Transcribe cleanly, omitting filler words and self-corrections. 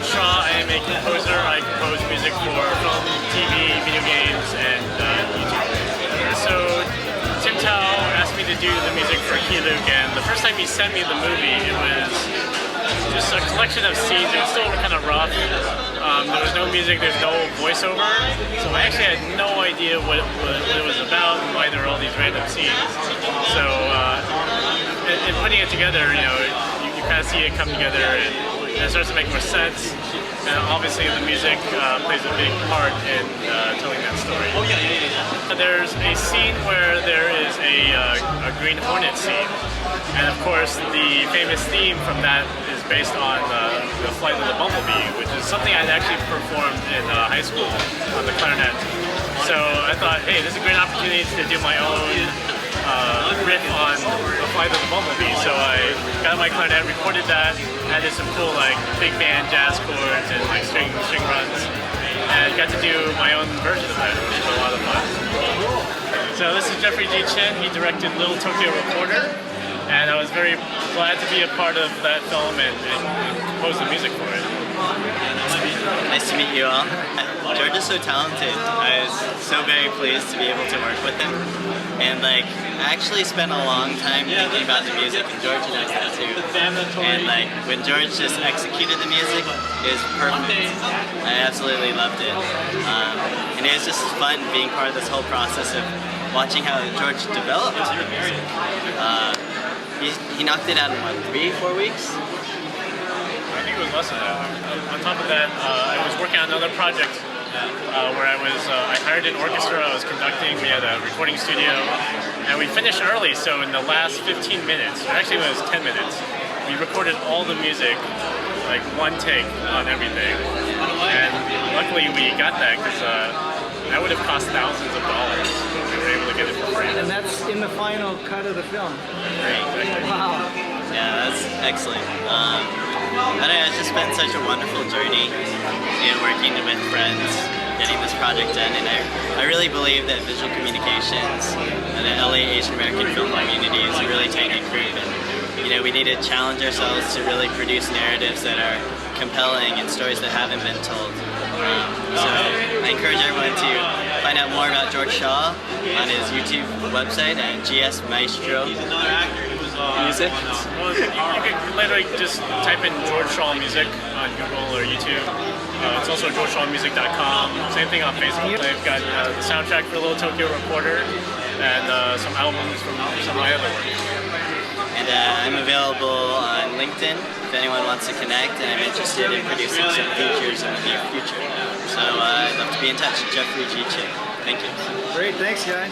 George Shaw. I am a composer. I compose music for film, TV, video games, and YouTube. So Tim Tao asked me to do the music for Key Luke, and the first time he sent me the movie, it was just a collection of scenes. It was still kind of rough. There was no music, there's no voiceover, so I actually had no idea what it was about and why there were all these random scenes. So in putting it together, you kind of see it come together, and it starts to make more sense. And obviously the music plays a big part in telling that story. There's a scene where there is a Green Hornet scene, and of course the famous theme from that is based on the Flight of the Bumblebee, which is something I'd actually performed in high school on the clarinet. So I thought, hey, this is a great opportunity to do my own riff on the Flight of the Bumblebee. So I got my clarinet, recorded that, added some cool big band jazz chords and string runs, and got to do my own version of that, which was a lot of fun. So this is Jeffrey G. Chin. He directed Lil Tokyo Reporter, and I was very glad to be a part of that film and compose the music for it. Nice to meet you all. George is so talented. I was so very pleased to be able to work with him. And I actually spent a long time thinking about the music, and George knows that too. And when George just executed the music, it was perfect. I absolutely loved it. And it was just fun being part of this whole process of watching how George developed the music. He knocked it out in what, 3-4 weeks? I think it was less than that. On top of that, I was working on another project where I hired an orchestra, I was conducting, we had a recording studio, and we finished early, so in the last 15 minutes, or actually it was 10 minutes, we recorded all the music, one take on everything. And luckily we got that, because that would have cost thousands of dollars. We were able to get it for free. And that's in the final cut of the film. Great. Wow. Yeah, that's excellent. It's just been such a wonderful journey working with friends, getting this project done, and I really believe that visual communications and the LA Asian American film community is a really tight knit group, and we need to challenge ourselves to really produce narratives that are compelling and stories that haven't been told. So I encourage everyone to find out more about George Shaw on his YouTube website at GS Maestro Music. Well, you can literally just type in George Shaw Music on Google or YouTube. It's also georgeshawmusic.com. Same thing on Facebook. They've got the soundtrack for Lil Tokyo Reporter and some albums from some of my other work. And I'm available on LinkedIn if anyone wants to connect, and I'm interested in producing some features in the near future. So I'd love to be in touch with Jeffrey G. Chin. Thank you. Great, thanks guys.